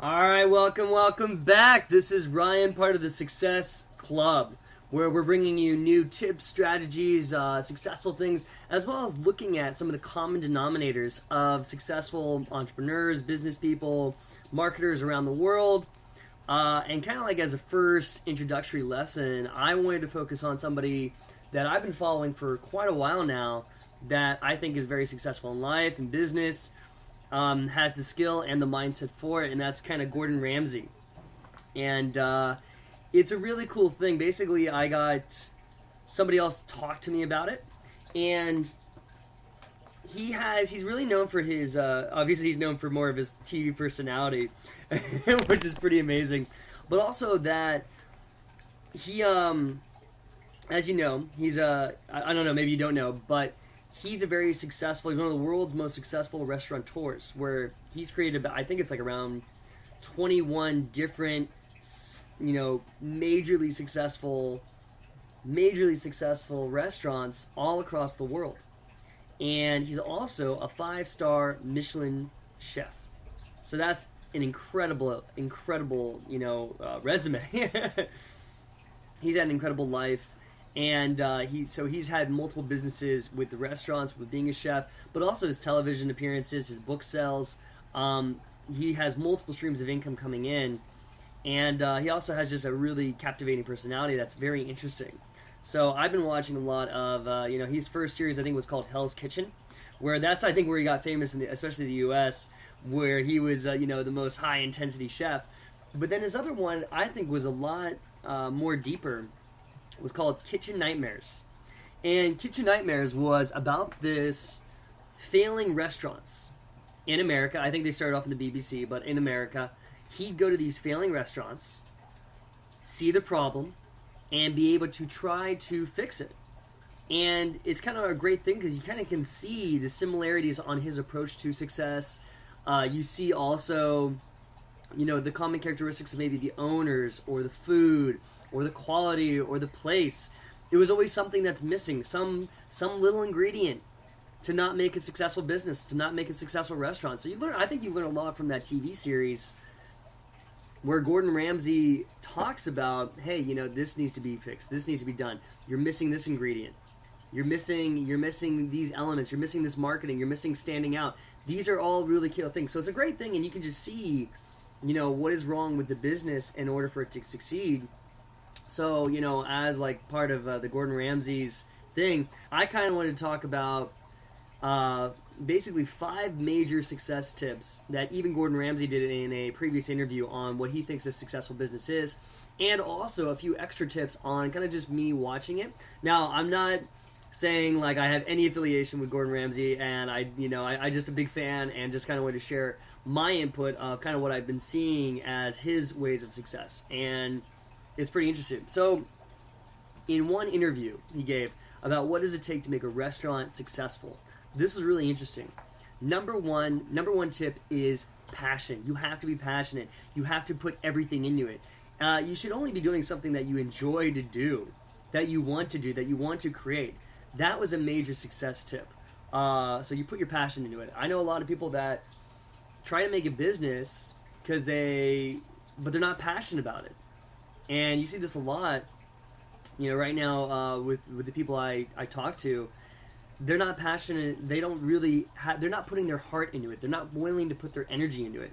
All right, welcome back. This is Ryan, part of the Success Club, where we're bringing you new tips, strategies, successful things, as well as looking at some of the common denominators of successful entrepreneurs, business people, marketers around the world. And kind of like as a first introductory lesson, I wanted to focus on somebody that I've been following for quite a while now that I think is very successful in life and business. Has the skill and the mindset for it, and that's kind of Gordon Ramsay. And it's a really cool thing. Basically, I got somebody else talk to me about it, and he's really known for his, obviously he's known for more of his TV personality, which is pretty amazing, but also that he, as you know, he's I don't know, maybe you don't know, but he's a very successful, he's one of the world's most successful restaurateurs, where he's created, I think it's like around 21 different, majorly successful restaurants all across the world. And he's also a 5-star Michelin chef. So that's an incredible, resume. He's had an incredible life. And he's had multiple businesses with the restaurants, with being a chef, but also his television appearances, his book sales. He has multiple streams of income coming in, and he also has just a really captivating personality that's very interesting. So I've been watching a lot of, his first series I think was called Hell's Kitchen, where that's I think where he got famous, especially the U.S., where he was the most high intensity chef. But then his other one I think was a lot more deeper. Was called Kitchen Nightmares. And Kitchen Nightmares was about this failing restaurants in America. I think they started off in the BBC, but in America, he'd go to these failing restaurants, see the problem, and be able to try to fix it. And it's kind of a great thing because you kind of can see the similarities on his approach to success. You see also, the common characteristics of maybe the owners or the food or the quality, or the place. It was always something that's missing, some little ingredient to not make a successful business, to not make a successful restaurant. So I think you learn a lot from that TV series where Gordon Ramsay talks about, hey, this needs to be fixed, this needs to be done. You're missing this ingredient. You're missing these elements, you're missing this marketing, you're missing standing out. These are all really key things. So it's a great thing, and you can just see, what is wrong with the business in order for it to succeed. So, as like part of the Gordon Ramsay's thing, I kind of wanted to talk about basically 5 major success tips that even Gordon Ramsay did in a previous interview on what he thinks a successful business is, and also a few extra tips on kind of just me watching it. Now, I'm not saying like I have any affiliation with Gordon Ramsay, and I just a big fan and just kind of wanted to share my input of kind of what I've been seeing as his ways of success. And it's pretty interesting. So, in one interview he gave about what does it take to make a restaurant successful, this is really interesting. Number one tip is passion. You have to be passionate. You have to put everything into it. You should only be doing something that you enjoy to do, that you want to do, that you want to create. That was a major success tip. So you put your passion into it. I know a lot of people that try to make a business but they're not passionate about it. And you see this a lot, right now with the people I talk to. They're not passionate. They don't really. They're not putting their heart into it. They're not willing to put their energy into it.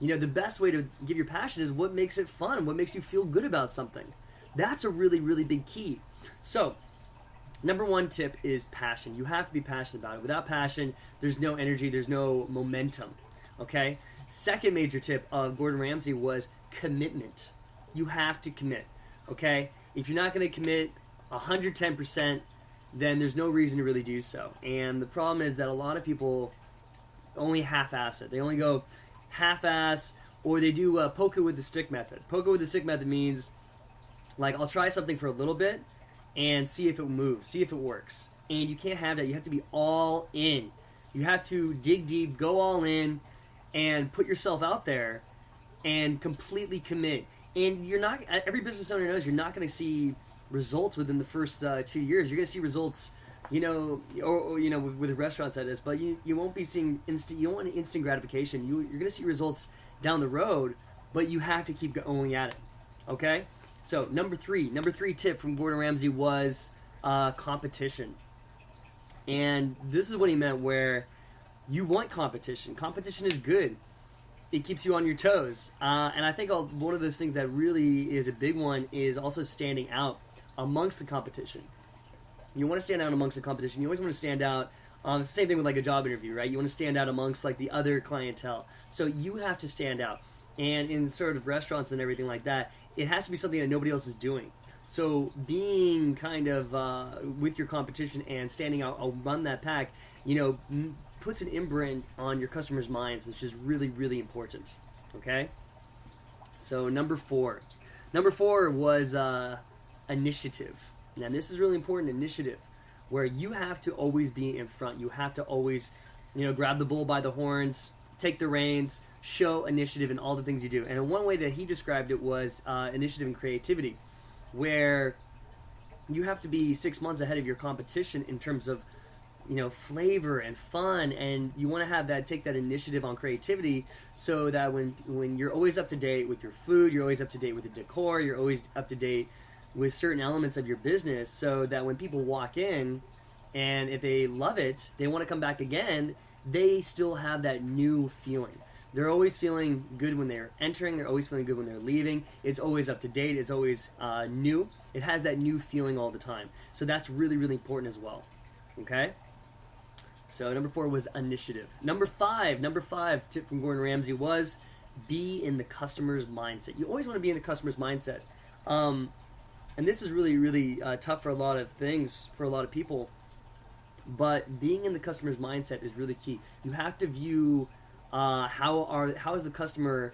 The best way to give your passion is what makes it fun. What makes you feel good about something. That's a really, really big key. So, number 1 tip is passion. You have to be passionate about it. Without passion, there's no energy. There's no momentum. Okay. Second major tip of Gordon Ramsay was commitment. You have to commit, okay? If you're not going to commit 110%, then there's no reason to really do so. And the problem is that a lot of people only half-ass it. They only go half-ass, or they do poke it with the stick method. Poke it with the stick method means, like, I'll try something for a little bit and see if it moves, see if it works. And you can't have that. You have to be all in. You have to dig deep, go all in, and put yourself out there and completely commit. And you're not, every business owner knows you're not going to see results within the first 2 years. You're going to see results with restaurants that is, but you won't be seeing instant. You don't want instant gratification. You're going to see results down the road, but you have to keep going at it. Okay. So number three tip from Gordon Ramsay was competition, and this is what he meant where you want competition. Competition is good. It keeps you on your toes, and I think one of those things that really is a big one is also standing out amongst the competition. You want to stand out amongst the competition. You always want to stand out. It's the same thing with like a job interview, right? You want to stand out amongst like the other clientele. So you have to stand out. And in sort of restaurants and everything like that, it has to be something that nobody else is doing. So being kind of with your competition and standing out run that pack, puts an imprint on your customers' minds, which is really, really important. Okay? So number four was initiative. Now this is really important, initiative, where you have to always be in front. You have to always, grab the bull by the horns, take the reins, show initiative in all the things you do. And one way that he described it was initiative and creativity, where you have to be 6 months ahead of your competition in terms of, flavor and fun, and you want to take that initiative on creativity so that when you're always up to date with your food, you're always up to date with the decor, you're always up to date with certain elements of your business, so that when people walk in and if they love it, they want to come back again, they still have that new feeling. They're always feeling good when they're entering, they're always feeling good when they're leaving. It's always up to date, it's always new. It has that new feeling all the time. So that's really, really important as well. Okay? So number 4 was initiative. Number five tip from Gordon Ramsay was be in the customer's mindset. You always want to be in the customer's mindset. And this is really, really tough for a lot of things, for a lot of people. But being in the customer's mindset is really key. You have to view how is the customer,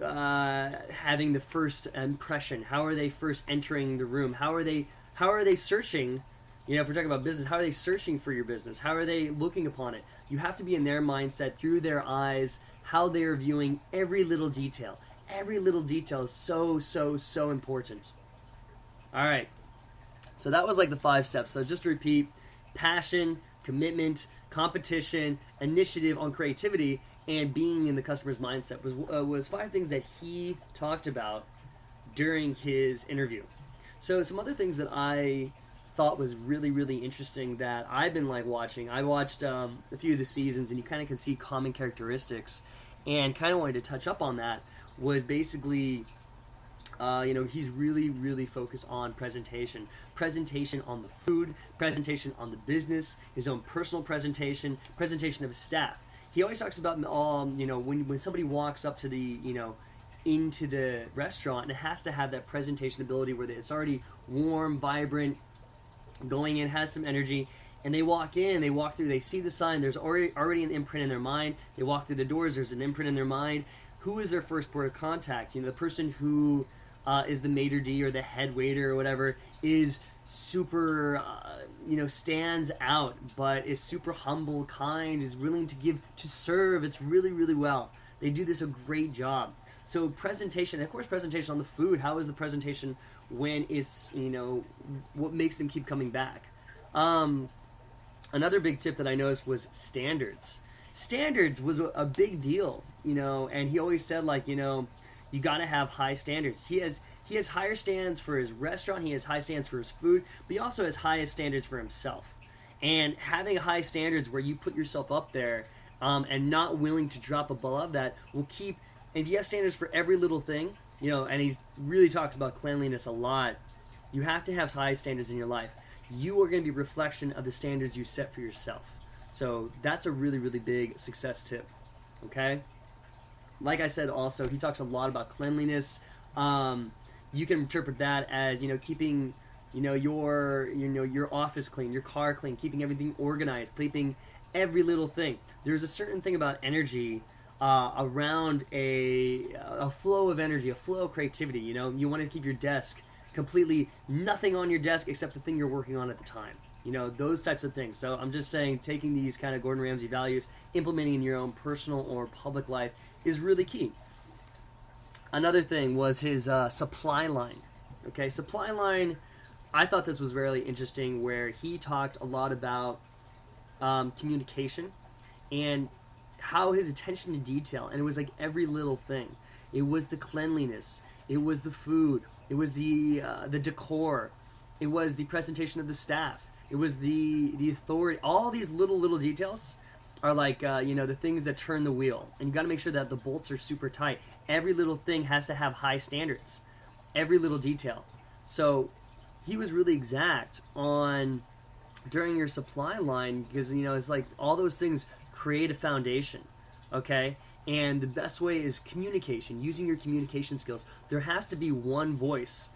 having the first impression. How are they first entering the room? How are they searching? If we're talking about business, how are they searching for your business? How are they looking upon it? You have to be in their mindset, through their eyes, how they are viewing every little detail. Every little detail is so, so, so important. All right. So that was like the 5 steps. So just to repeat, passion, commitment, competition, initiative on creativity, and being in the customer's mindset was 5 things that he talked about during his interview. So some other things that I thought was really, really interesting that I've been watching. I watched a few of the seasons, and you kind of can see common characteristics, and kind of wanted to touch up on that. Was basically, he's really, really focused on presentation on the food, presentation on the business, his own personal presentation of his staff. He always talks about, when somebody walks up to the, into the restaurant, it has to have that presentation ability where it's already warm, vibrant, going in, has some energy. And they walk in, they walk through, they see the sign, there's already an imprint in their mind. They walk through the doors, there's an imprint in their mind. Who is their first port of contact? The person who is the maitre d' or the head waiter or whatever is super, stands out, but is super humble, kind, is willing to serve. It's really, really well. They do this a great job. So presentation, of course, presentation on the food. How is the presentation when it's, what makes them keep coming back? Another big tip that I noticed was standards. Standards was a big deal, and he always said, you got to have high standards. He has higher standards for his restaurant, he has high standards for his food, but he also has highest standards for himself. And having high standards where you put yourself up there and not willing to drop above that will keep, and if you have standards for every little thing, and he really talks about cleanliness a lot, you have to have high standards in your life. You are going to be a reflection of the standards you set for yourself. So that's a really, really big success tip, okay? Like I said also, he talks a lot about cleanliness. You can interpret that as, keeping, your office clean, your car clean, keeping everything organized, keeping every little thing. There's a certain thing about energy around a flow of energy, a flow of creativity, You want to keep your desk completely nothing on your desk except the thing you're working on at the time. Those types of things. So I'm just saying, taking these kind of Gordon Ramsay values, implementing in your own personal or public life is really key. Another thing was his supply line. Okay, supply line I thought this was really interesting, where he talked a lot about communication and how his attention to detail, and it was like every little thing. It was the cleanliness, it was the food, it was the decor, it was the presentation of the staff, it was the authority. All these little details are like the things that turn the wheel, and you got to make sure that the bolts are super tight. Every little thing has to have high standards, every little detail. So he was really exact on during your supply line, because it's like all those things create a foundation, okay? And the best way is communication, using your communication skills. There has to be one voice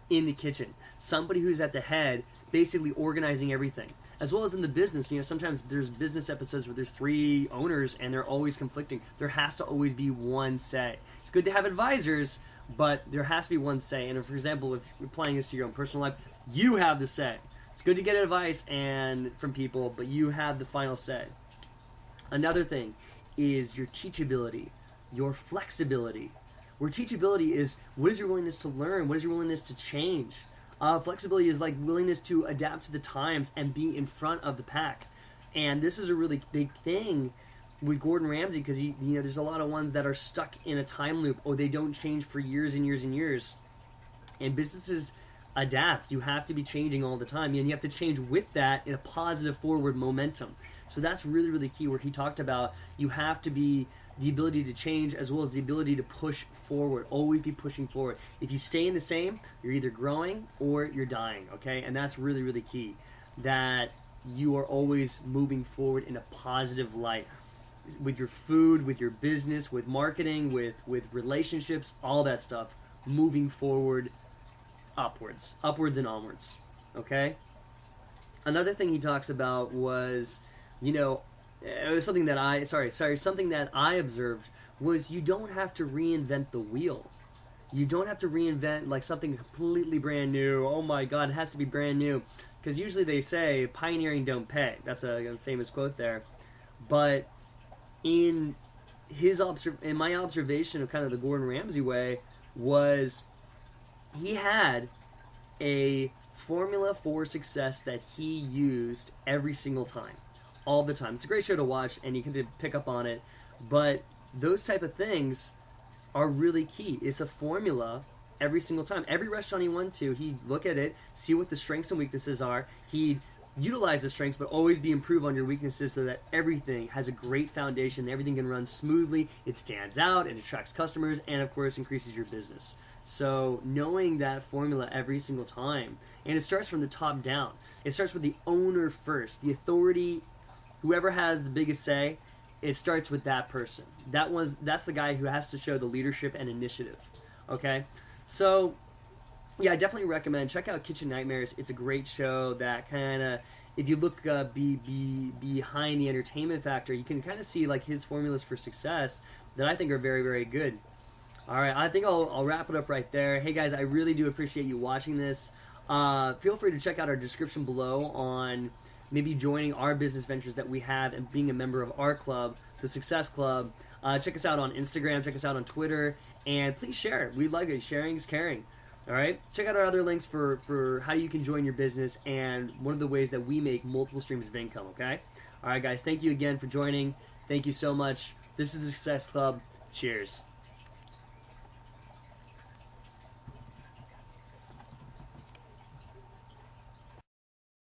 in the kitchen, somebody who's at the head, basically organizing everything. As well as in the business, sometimes there's business episodes where there's 3 owners and they're always conflicting. There has to always be one say. It's good to have advisors, but there has to be one say. And for example, if you're applying this to your own personal life, you have the say. It's good to get advice from people, but you have the final say. Another thing is your teachability, your flexibility. Where teachability is, what is your willingness to learn? What is your willingness to change? Flexibility is like willingness to adapt to the times and be in front of the pack. And this is a really big thing with Gordon Ramsay, because there's a lot of ones that are stuck in a time loop, or they don't change for years and years and years. And businesses adapt. You have to be changing all the time, and you have to change with that in a positive forward momentum. So that's really, really key, where he talked about you have to be the ability to change as well as the ability to push forward. Always be pushing forward. If you stay in the same, you're either growing or you're dying, okay? And that's really, really key, that you are always moving forward in a positive light with your food, with your business, with marketing, with relationships, all that stuff, moving forward upwards and onwards, okay? Another thing he talks about was, something that I observed was you don't have to reinvent the wheel. You don't have to reinvent like something completely brand new. Oh my God, it has to be brand new. Because usually they say, pioneering don't pay. That's a famous quote there. But in my observation of kind of the Gordon Ramsay way was, he had a formula for success that he used every single time, all the time. It's a great show to watch, and you can pick up on it. But those type of things are really key. It's a formula every single time. Every restaurant he went to, he'd look at it, see what the strengths and weaknesses are. He'd utilize the strengths, but always be improved on your weaknesses, so that everything has a great foundation, everything can run smoothly, it stands out, it attracts customers, and of course increases your business. So knowing that formula every single time, and it starts from the top down. It starts with the owner first, the authority, whoever has the biggest say. It starts with that person. That's the guy who has to show the leadership and initiative. Okay, so yeah, I definitely recommend check out Kitchen Nightmares. It's a great show that kind of, if you look behind the entertainment factor, you can kind of see like his formulas for success that I think are very, very good. All right, I think I'll wrap it up right there. Hey guys, I really do appreciate you watching this. Feel free to check out our description below on maybe joining our business ventures that we have and being a member of our club, the Success Club. Check us out on Instagram, check us out on Twitter, and please share. We like it. Sharing is caring. All right? Check out our other links for how you can join your business and one of the ways that we make multiple streams of income, okay? All right, guys, thank you again for joining. Thank you so much. This is the Success Club. Cheers.